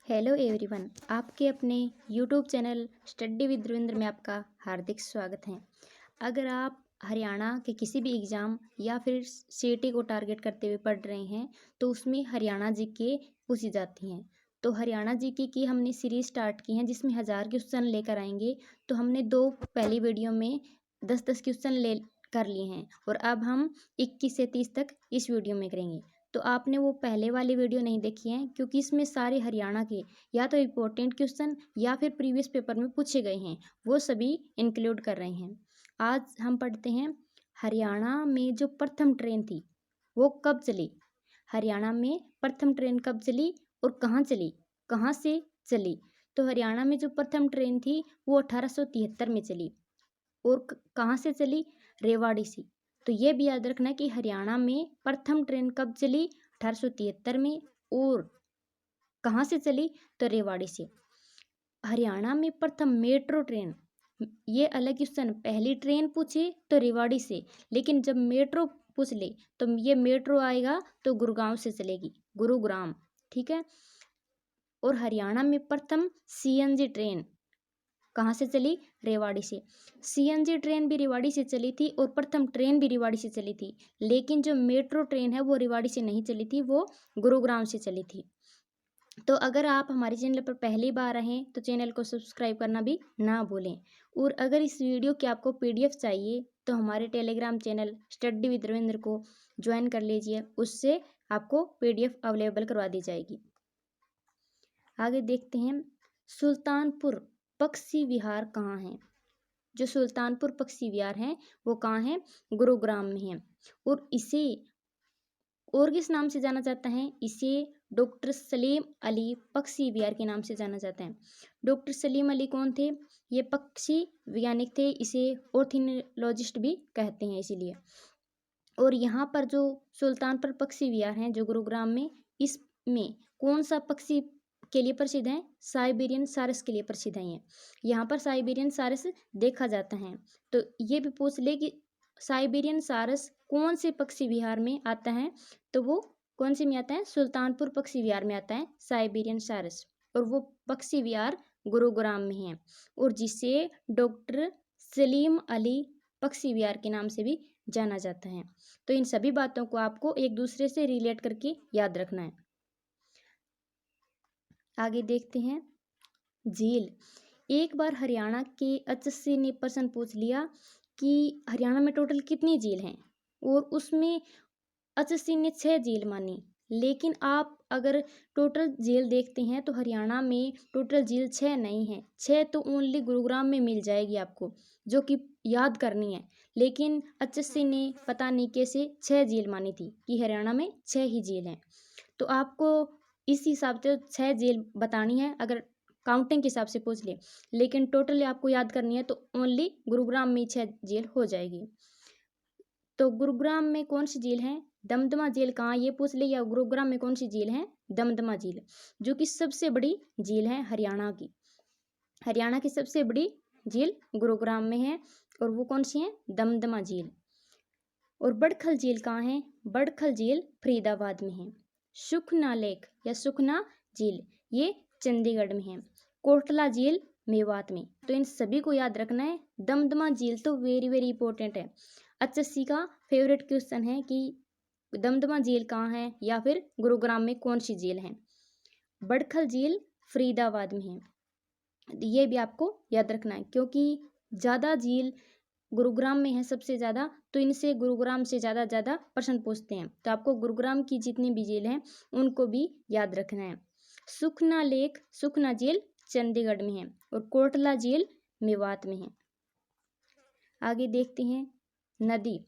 Hello everyone, आपके अपने YouTube channel study with Ravindra में आपका हार्दिक स्वागत है। अगर आप हरियाणा के किसी भी एग्ज़ाम या फिर सीईटी को टारगेट करते हुए पढ़ रहे हैं तो उसमें हरियाणा जीके पूछी जाती हैं। तो हरियाणा जीके की हमने सीरीज स्टार्ट की है जिसमें 1000 क्वेश्चन लेकर आएंगे। तो हमने दो पहली वीडियो में 10-10 क्वेश्चन ले कर लिए हैं और अब हम 21 से 30 तक इस वीडियो में करेंगे। तो आपने वो पहले वाली वीडियो नहीं देखी है क्योंकि इसमें सारे हरियाणा के या तो इम्पोर्टेंट क्वेश्चन या फिर प्रीवियस पेपर में पूछे गए हैं, वो सभी इंक्लूड कर रहे हैं। आज हम पढ़ते हैं हरियाणा में जो प्रथम ट्रेन थी वो कब चली। हरियाणा में प्रथम ट्रेन कब चली और कहाँ चली, कहाँ से चली। तो हरियाणा में जो प्रथम ट्रेन थी वो 1873 में चली और कहाँ से चली, रेवाड़ी से। तो ये भी याद रखना कि हरियाणा में प्रथम ट्रेन कब चली, 1873 में, और कहाँ से चली, तो रेवाड़ी से। हरियाणा में प्रथम मेट्रो ट्रेन, ये अलग क्वेश्चन, पहली ट्रेन पूछे तो रेवाड़ी से, लेकिन जब मेट्रो पूछ ले तो ये मेट्रो आएगा तो गुरुग्राम से चलेगी, गुरुग्राम, ठीक है। और हरियाणा में प्रथम सीएनजी ट्रेन कहाँ से चली, रेवाड़ी से। सीएनजी ट्रेन भी रेवाड़ी से चली थी और प्रथम ट्रेन भी रेवाड़ी से चली थी, लेकिन जो मेट्रो ट्रेन है वो रेवाड़ी से नहीं चली थी, वो गुरुग्राम से चली थी। तो अगर आप हमारे चैनल पर पहली बार आए तो चैनल को सब्सक्राइब करना भी ना भूलें। और अगर इस वीडियो की आपको पीडीएफ चाहिए तो हमारे Telegram channel study with Ravindra को ज्वाइन कर लीजिए, उससे आपको पीडीएफ अवेलेबल करवा दी जाएगी। आगे देखते हैं, सुल्तानपुर पक्षी विहार कहाँ है। जो सुल्तानपुर पक्षी विहार है वो कहाँ है, गुरुग्राम में है। और इसे और किस नाम से जाना जाता है, इसे डॉक्टर सलीम अली पक्षी विहार के नाम से जाना जाता है। डॉक्टर सलीम अली कौन थे, ये पक्षी वैज्ञानिक थे, इसे ऑर्निथोलॉजिस्ट भी कहते हैं इसीलिए। और यहाँ पर जो सुल्तानपुर पक्षी विहार है जो गुरुग्राम में, इसमें कौन सा पक्षी के लिए प्रसिद्ध है, साइबेरियन सारस के लिए प्रसिद्ध है। ये यहाँ पर साइबेरियन सारस देखा जाता है। तो ये भी पूछ ले कि साइबेरियन सारस कौन से पक्षी विहार में आता है, तो वो कौन से में आता है, सुल्तानपुर पक्षी विहार में आता है साइबेरियन सारस। और वो पक्षी विहार गुरुग्राम में है और जिसे डॉक्टर सलीम अली पक्षी विहार के नाम से भी जाना जाता है। तो इन सभी बातों को आपको एक दूसरे से रिलेट करके याद रखना है। आगे देखते हैं, झील। एक बार हरियाणा के एचएससी ने प्रश्न पूछ लिया कि हरियाणा में टोटल कितनी झील हैं, और उसमें एचएससी ने 6 झील मानी। लेकिन आप अगर टोटल झील देखते हैं तो हरियाणा में टोटल झील 6 नहीं है, 6 तो ओनली गुरुग्राम में मिल जाएगी आपको, जो कि याद करनी है। लेकिन एचएससी ने पता नहीं कैसे 6 झील मानी थी कि हरियाणा में 6 ही झील हैं। तो आपको इस हिसाब से 6 झील बतानी है अगर काउंटिंग के हिसाब से पूछ ले, लेकिन टोटली आपको याद करनी है तो ओनली गुरुग्राम में 6 झील हो जाएगी। तो गुरुग्राम में कौन सी झील है, दमदमा झील कहाँ, ये पूछ ले, या गुरुग्राम में कौन सी झील है, दमदमा झील, जो कि सबसे बड़ी झील है हरियाणा की। हरियाणा की सबसे बड़ी झील गुरुग्राम में है और वो कौन सी है, दमदमा झील। और बड़खल झील कहाँ है, बड़खल झील फरीदाबाद में है। सुखना लेक या सुखना झील ये चंडीगढ़ में है। कोटला झील मेवात में। तो इन सभी को याद रखना है। दमदमा झील तो वेरी वेरी इंपॉर्टेंट है, एचएससी का फेवरेट क्वेश्चन है कि दमदमा झील कहाँ है या फिर गुरुग्राम में कौन सी झील है। बड़खल झील फरीदाबाद में है, ये भी आपको याद रखना है क्योंकि ज़्यादा झील गुरुग्राम में है सबसे ज़्यादा, तो इनसे गुरुग्राम से ज़्यादा प्रश्न पूछते हैं। तो आपको गुरुग्राम की जितनी भी झील हैं उनको भी याद रखना है। सुखना लेक, सुखना झील चंडीगढ़ में है और कोटला झील मेवात में है। आगे देखते हैं, नदी।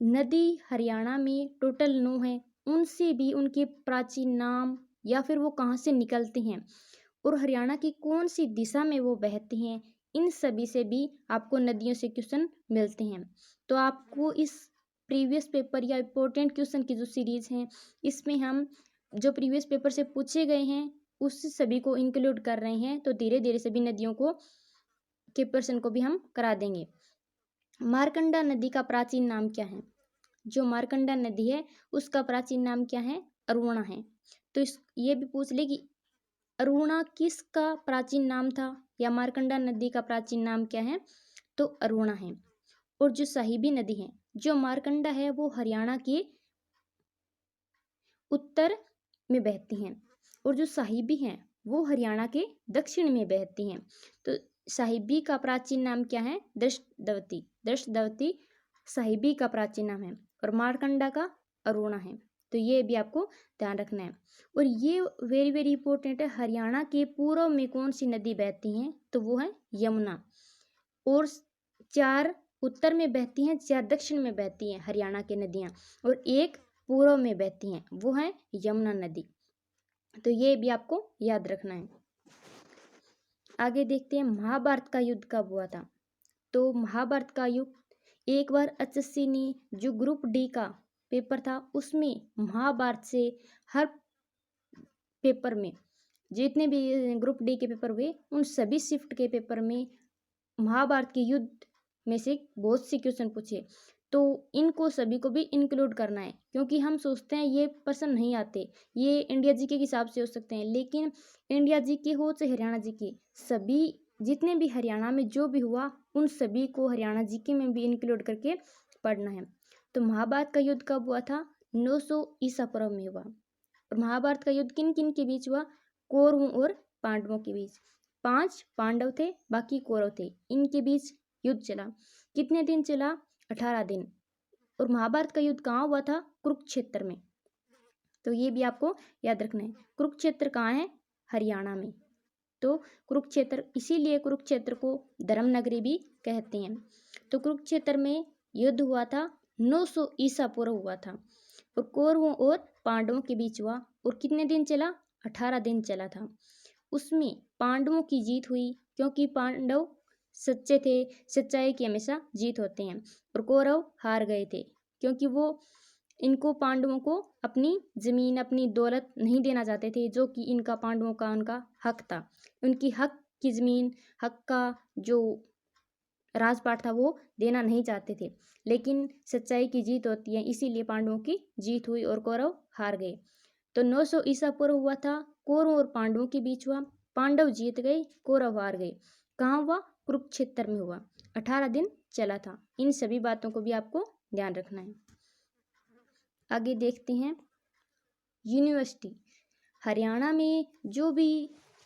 नदी हरियाणा में टोटल 9 है, उनसे भी उनके प्राचीन नाम या फिर वो कहाँ से निकलते हैं और हरियाणा की कौन सी दिशा में वो बहते हैं, इन सभी से भी आपको नदियों से क्वेश्चन मिलते हैं। तो आपको इस प्रीवियस पेपर या इम्पोर्टेंट क्वेश्चन की जो सीरीज है इसमें हम जो प्रीवियस पेपर से पूछे गए हैं उस सभी को इंक्लूड कर रहे हैं। तो धीरे धीरे सभी नदियों को के प्रश्न को भी हम करा देंगे। मारकंडा नदी का प्राचीन नाम क्या है, जो मारकंडा नदी है उसका प्राचीन नाम क्या है, अरुणा है। तो ये भी पूछ ले कि अरुणा किसका प्राचीन नाम था, या मार्कंडा नदी का प्राचीन नाम क्या है, तो अरुणा है। और जो साहिबी नदी है, जो मार्कंडा है, वो हरियाणा के उत्तर में बहती हैं, और जो साहिबी हैं वो हरियाणा के दक्षिण में बहती हैं। तो साहिबी का प्राचीन नाम क्या है, दृष्टद्वती। दृष्टद्वती साहिबी का प्राचीन नाम है, और मार्कंडा का अरुणा है। तो ये भी आपको ध्यान रखना है। और ये वेरी वेरी इंपॉर्टेंट है, हरियाणा के पूर्व में कौन सी नदी बहती हैं, तो वो है यमुना। और 4 उत्तर में बहती हैं, 4 दक्षिण में बहती हैं हरियाणा की नदियाँ, और एक पूर्व में बहती हैं, वो है यमुना नदी। तो ये भी आपको याद रखना है। आगे देखते हैं महाभारत का युद्ध कब हुआ था। तो महाभारत का युद्ध एक बार एचएससी ने जो ग्रुप डी का पेपर था उसमें महाभारत से हर पेपर में जितने भी ग्रुप डी के पेपर हुए उन सभी शिफ्ट के पेपर में महाभारत के युद्ध में से बहुत से क्वेश्चन पूछे। तो इनको सभी को भी इंक्लूड करना है, क्योंकि हम सोचते हैं ये प्रश्न नहीं आते, ये इंडिया जीके के हिसाब से हो सकते हैं, लेकिन इंडिया जीके हो चाहे हरियाणा जीके, सभी जितने भी हरियाणा में जो भी हुआ उन सभी को हरियाणा जीके में भी इंक्लूड करके पढ़ना है। तो महाभारत का युद्ध कब हुआ था, 900 ईसा पूर्व में हुआ। और महाभारत का युद्ध किन किन के बीच हुआ, कौरवों और पांडवों के बीच। 5 पांडव थे, बाकी कौरव थे, इनके बीच युद्ध चला। कितने दिन चला, 18 दिन। और महाभारत का युद्ध कहाँ हुआ था, कुरुक्षेत्र में। तो ये भी आपको याद रखना है। कुरुक्षेत्र कहाँ है, हरियाणा में। तो कुरुक्षेत्र, इसीलिए कुरुक्षेत्र को धर्म नगरी भी कहते हैं। तो कुरुक्षेत्र में युद्ध हुआ था, 900 ईसा पूर्व हुआ था, और कौरवों और पांडवों के बीच हुआ। और कितने दिन चला, 18 दिन चला था। उसमें पांडवों की जीत हुई, क्योंकि पांडव सच्चे थे, सच्चाई की हमेशा जीत होते हैं। और कौरव हार गए थे, क्योंकि वो इनको पांडवों को अपनी जमीन अपनी दौलत नहीं देना चाहते थे, जो कि इनका पांडवों का उनका हक था। उनकी हक की जमीन, हक का जो राजपाट था वो देना नहीं चाहते थे, लेकिन सच्चाई की जीत होती है, इसीलिए पांडवों की जीत हुई और कौरव हार गए। तो 900 ईसा पूर्व हुआ था, कौरवों और पांडवों के बीच हुआ। पांडव जीत गए, कौरव हार गए। कहाँ हुआ, कुरुक्षेत्र में हुआ। 18 दिन चला था। इन सभी बातों को भी आपको ध्यान रखना है। आगे देखते हैं यूनिवर्सिटी। हरियाणा में जो भी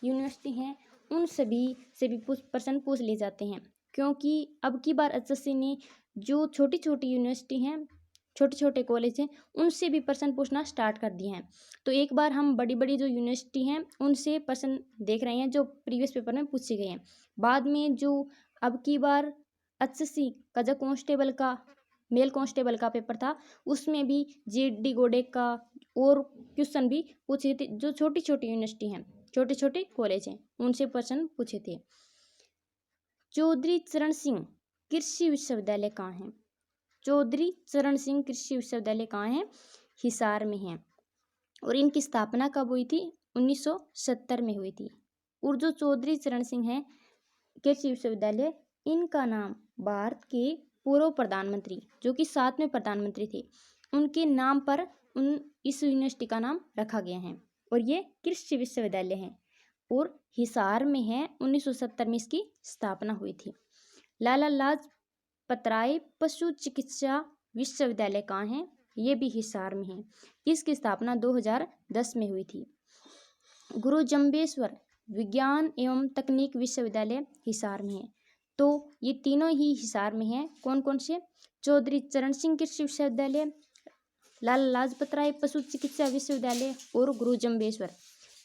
यूनिवर्सिटी हैं उन सभी से भी प्रश्न पूछ लिए जाते हैं, क्योंकि अब की बार एचएससी ने जो छोटी छोटी यूनिवर्सिटी हैं, छोटे छोटे कॉलेज हैं, उनसे भी प्रश्न पूछना स्टार्ट कर दिए हैं। तो एक बार हम बड़ी बड़ी जो यूनिवर्सिटी हैं उनसे प्रश्न देख रहे हैं जो प्रीवियस पेपर में पूछे गए हैं। बाद में जो अब की बार एचएससी का जो कांस्टेबल का मेल कांस्टेबल का पेपर था उसमें भी जीडी गोडे का और क्वेश्चन भी पूछे थे। जो छोटी छोटी यूनिवर्सिटी हैं, छोटे छोटे कॉलेज हैं, उनसे प्रश्न पूछे थे। चौधरी चरण सिंह कृषि विश्वविद्यालय कहाँ है, चौधरी चरण सिंह कृषि विश्वविद्यालय कहाँ है, हिसार में है। और इनकी स्थापना कब हुई थी, 1970 में हुई थी। और जो चौधरी चरण सिंह है कृषि विश्वविद्यालय, इनका नाम भारत के पूर्व प्रधानमंत्री जो कि 7वें प्रधानमंत्री थे उनके नाम पर इस यूनिवर्सिटी का नाम रखा गया है। और ये कृषि विश्वविद्यालय है और हिसार में है। 1970 में इसकी स्थापना हुई थी। लाला लाजपत राय पशु चिकित्सा विश्वविद्यालय कहाँ है, ये भी हिसार में है। इसकी स्थापना 2010 में हुई थी। गुरु जम्बेश्वर विज्ञान एवं तकनीक विश्वविद्यालय हिसार में है। तो ये तीनों ही हिसार में हैं। कौन कौन से, चौधरी चरण सिंह कृषि विश्वविद्यालय, लाला लाजपत राय पशु चिकित्सा विश्वविद्यालय और गुरु जम्बेश्वर,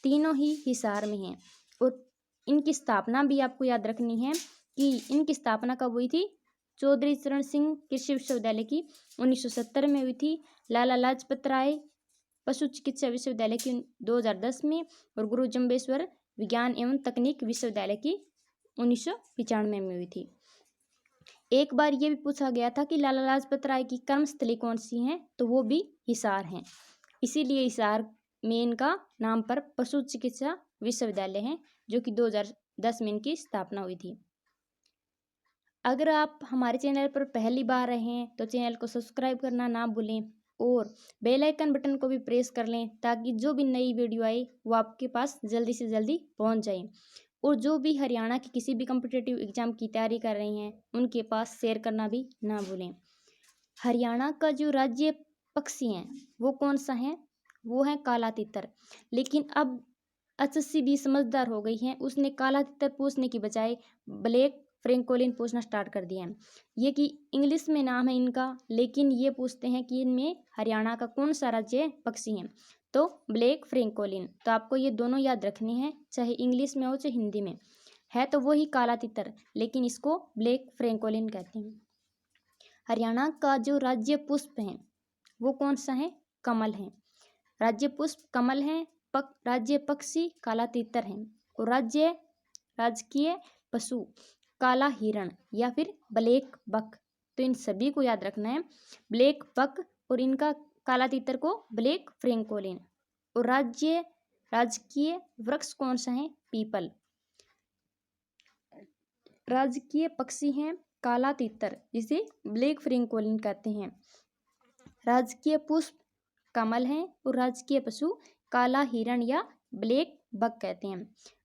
तीनों ही हिसार में हैं। और इनकी स्थापना भी आपको याद रखनी है कि इनकी स्थापना कब हुई थी, चौधरी चरण सिंह कृषि विश्वविद्यालय की 1970 में हुई थी, लाला लाजपत राय पशु चिकित्सा विश्वविद्यालय की 2010 में, और गुरु जम्बेश्वर विज्ञान एवं तकनीक विश्वविद्यालय की 1995 में हुई थी। एक बार ये भी पूछा गया था कि लाला लाजपत राय की कर्मस्थली कौन सी है, तो वो भी हिसार हैं। इसीलिए हिसार में इनका नाम पर पशु चिकित्सा विश्वविद्यालय है, जो कि 2010 में इनकी स्थापना हुई थी। अगर आप हमारे चैनल पर पहली बार रहे हैं तो चैनल को सब्सक्राइब करना ना भूलें और बेल आइकन बटन को भी प्रेस कर लें ताकि जो भी नई वीडियो आए वो आपके पास जल्दी से जल्दी पहुंच जाए। और जो भी हरियाणा की किसी भी कॉम्पिटिटिव एग्जाम की तैयारी कर रही हैं उनके पास शेयर करना भी ना भूलें। हरियाणा का जो राज्य पक्षी हैं वो कौन सा है? वो है काला तीतर। लेकिन अब एचएससी भी समझदार हो गई है, उसने काला तीतर पूछने की बजाय ब्लैक फ्रेंकोलिन पूछना स्टार्ट कर दिया है। ये कि इंग्लिश में नाम है इनका, लेकिन ये पूछते हैं कि इनमें हरियाणा का कौन सा राज्य पक्षी है, तो ब्लैक फ्रेंकोलिन। तो आपको ये दोनों याद रखने हैं, चाहे इंग्लिश में हो चाहे हिंदी में। है तो वही काला तितर, लेकिन इसको ब्लैक फ्रेंकोलिन कहते हैं। हरियाणा का जो राज्य पुष्प है वो कौन सा है? कमल है। राज्य पुष्प कमल है, राज्य पक्षी काला तीतर है, और राजकीय पशु काला हिरण या फिर ब्लैक बक। तो इन सभी को याद रखना है, ब्लैक बक और इनका काला तीतर को ब्लैक फ्रेंकोलिन। और राजकीय वृक्ष कौन सा है? पीपल। राजकीय पक्षी हैं काला तीतर, जिसे ब्लैक फ्रेंकोलिन कहते हैं। राजकीय पुष्प कमल है और राजकीय पशु काला हिरण या ब्लैक बक कहते हैं।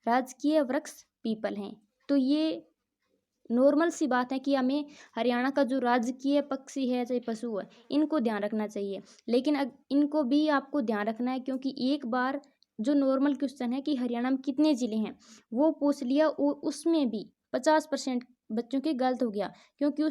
राजकीय वृक्ष पीपल हैं। तो ये नॉर्मल सी बात है कि हमें हरियाणा का जो राजकीय पक्षी है चाहे पशु है इनको ध्यान रखना चाहिए, लेकिन इनको भी आपको ध्यान रखना है, क्योंकि एक बार जो नॉर्मल क्वेश्चन है कि हरियाणा में कितने ज़िले हैं वो पूछ लिया और उसमें भी 50% बच्चों के गलत हो गया, क्योंकि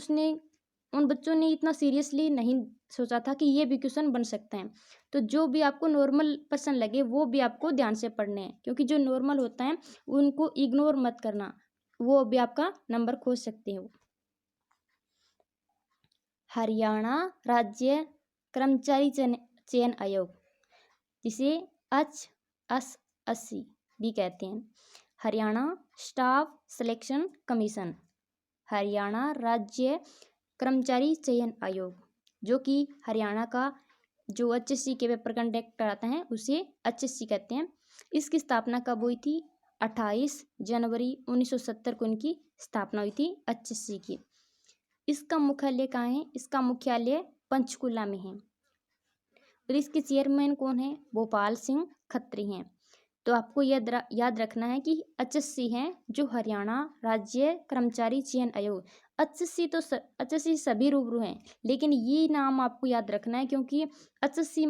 उन बच्चों ने इतना सीरियसली नहीं सोचा था कि ये भी क्वेश्चन बन सकते हैं। तो जो भी आपको नॉर्मल प्रश्न लगे वो भी आपको ध्यान से पढ़ने हैं, क्योंकि जो नॉर्मल होता है उनको इग्नोर मत करना, वो भी आपका नंबर खोज सकते हो। हरियाणा राज्य कर्मचारी चयन आयोग, जिसे HSSC भी कहते हैं। Haryana staff selection commission, Haryana राज्य कर्मचारी चयन आयोग, जो कि हरियाणा का जो HSC के पेपर कंडक्ट कराता है उसे HSC कहते हैं। इसकी स्थापना कब हुई थी? 28 जनवरी 1970 को इनकी स्थापना हुई थी HSC की। इसका मुख्यालय कहाँ है? इसका मुख्यालय पंचकुला में है। और इसके चेयरमैन कौन है? भोपाल सिंह खत्री हैं। तो आपको याद रखना है कि HSC है जो हरियाणा राज्य कर्मचारी चयन आयोग। HSC सभी रूबरू हैं, लेकिन ये नाम आपको याद रखना है, क्योंकि HSC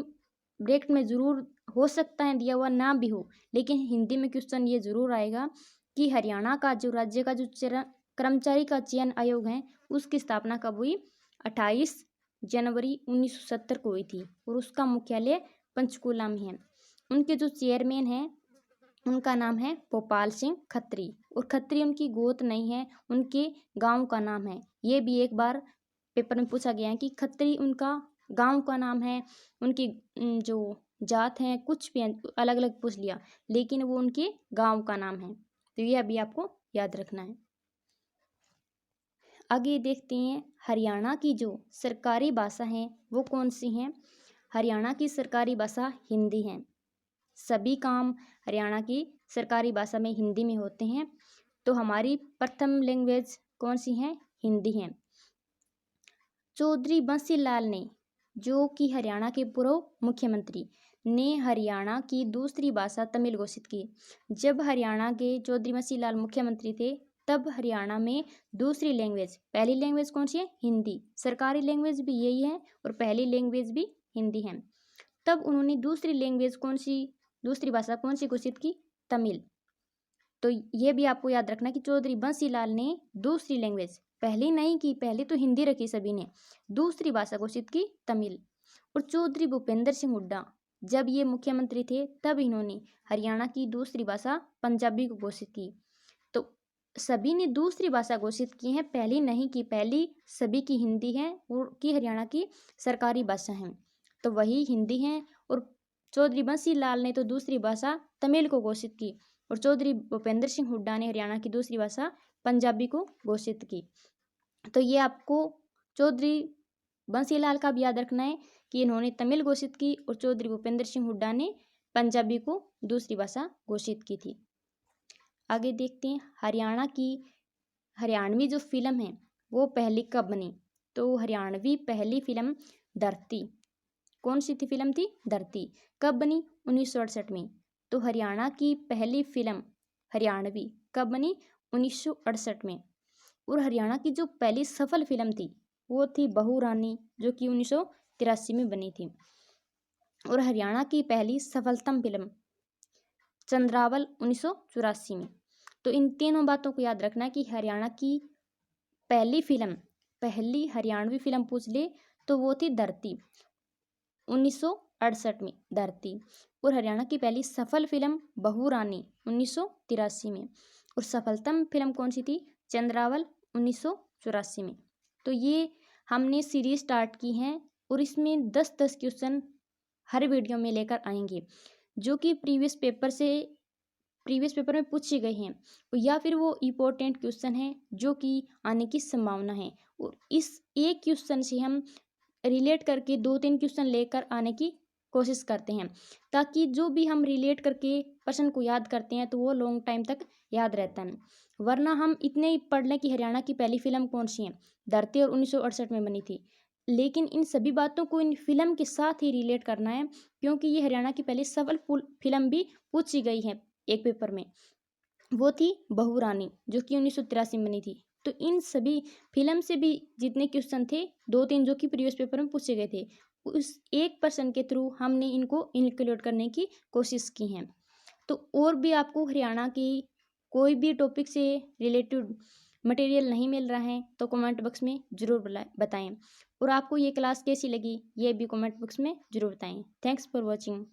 ब्रैकेट में ज़रूर हो सकता है दिया हुआ ना भी हो, लेकिन हिंदी में क्वेश्चन ये ज़रूर आएगा कि हरियाणा का जो राज्य का जो कर्मचारी का चयन आयोग है उसकी स्थापना कब हुई? 28 जनवरी 1970 को हुई थी, और उसका मुख्यालय पंचकुला में है। उनके जो चेयरमैन हैं उनका नाम है भोपाल सिंह खत्री, और खत्री उनकी गोत्र नहीं है, उनके गांव का नाम है। ये भी एक बार पेपर में पूछा गया है कि खत्री उनका गांव का नाम है, उनकी जो जात है कुछ भी अलग अलग पूछ लिया, लेकिन वो उनके गांव का नाम है। तो ये अभी आपको याद रखना है। आगे देखते हैं हरियाणा की जो सरकारी भाषा है वो कौन सी है? हरियाणा की सरकारी भाषा हिंदी है। सभी काम हरियाणा की सरकारी भाषा में हिंदी में होते हैं। तो हमारी प्रथम लैंग्वेज कौन सी है? हिंदी है। चौधरी बंसी लाल ने, जो कि हरियाणा के पूर्व मुख्यमंत्री, ने हरियाणा की दूसरी भाषा तमिल घोषित की। जब हरियाणा के चौधरी बंसी लाल मुख्यमंत्री थे तब हरियाणा में दूसरी लैंग्वेज, पहली लैंग्वेज कौन सी है? हिंदी। सरकारी लैंग्वेज भी यही है और पहली लैंग्वेज भी हिंदी है। तब उन्होंने दूसरी लैंग्वेज कौन सी, दूसरी भाषा कौन सी घोषित की? तमिल। तो ये भी आपको याद रखना कि चौधरी बंसी लाल ने दूसरी लैंग्वेज, पहली नहीं की, पहली तो हिंदी रखी सभी ने, दूसरी भाषा घोषित की तमिल। और चौधरी भूपेंद्र सिंह हुड्डा जब ये मुख्यमंत्री थे तब इन्होंने हरियाणा की दूसरी भाषा पंजाबी को घोषित की। तो सभी ने दूसरी भाषा घोषित की है, पहली नहीं की। पहली सभी की हिंदी है और की हरियाणा की सरकारी भाषा है, तो वही हिंदी है। और चौधरी बंसी लाल ने तो दूसरी भाषा तमिल को घोषित की, और चौधरी भूपेंद्र सिंह हुड्डा ने हरियाणा की दूसरी भाषा पंजाबी को घोषित की। तो ये आपको चौधरी बंसी लाल का भी याद रखना है कि इन्होंने तमिल घोषित की और चौधरी भूपेंद्र सिंह हुड्डा ने पंजाबी को दूसरी भाषा घोषित की थी। आगे देखते हैं हरियाणवी जो फिल्म है वो पहली कब बनी? तो हरियाणवी पहली फिल्म धरती कौन सी थी फिल्म थी? धरती। कब बनी? 1968 में। तो हरियाणा की पहली फिल्म हरियाणवी कब बनी? 1968 में। और हरियाणा की जो पहली सफल फिल्म थी वो थी बहू रानी, जो कि 1983 में बनी थी। और हरियाणा की पहली सफलतम फिल्म चंद्रावल 1984 में। तो इन तीनों बातों को याद रखना कि हरियाणा की पहली फिल्म, पहली हरियाणवी फिल्म पूछ ले तो वो थी धरती 1968 में, धरती। और हरियाणा की पहली सफल फिल्म बहू रानी 1983 में। और सफलतम फिल्म कौन सी थी? चंद्रावल 1984 में। तो ये हमने सीरीज स्टार्ट की है और इसमें 10-10 क्वेश्चन हर वीडियो में लेकर आएंगे, जो कि प्रीवियस पेपर में पूछे गए हैं, या फिर वो इम्पोर्टेंट क्वेश्चन हैं जो कि आने की संभावना है। और इस एक क्वेश्चन से हम रिलेट करके 2-3 क्वेश्चन लेकर आने की कोशिश करते हैं, ताकि जो भी हम रिलेट करके प्रश्न को याद करते हैं तो वो लॉन्ग टाइम तक याद रहता है। वरना हम इतने ही पढ़ लें कि हरियाणा की पहली फिल्म कौन सी है, धरती, और 1968 में बनी थी, लेकिन इन सभी बातों को इन फिल्म के साथ ही रिलेट करना है, क्योंकि ये हरियाणा की पहली सफल फिल्म भी पूछी गई है एक पेपर में। वो थी बहू रानी, जो कि 1983 में बनी थी। तो इन सभी फिल्म से भी जितने क्वेश्चन थे, 2-3 जो कि प्रीवियस पेपर में पूछे गए थे, उस एक पर्सन के थ्रू हमने इनको इंक्लूड करने की कोशिश की है। तो और भी आपको हरियाणा की कोई भी टॉपिक से रिलेटेड मटेरियल नहीं मिल रहा है तो कमेंट बॉक्स में ज़रूर बताएं। और आपको ये क्लास कैसी लगी ये भी कमेंट बॉक्स में ज़रूर बताएं। Thanks for watching.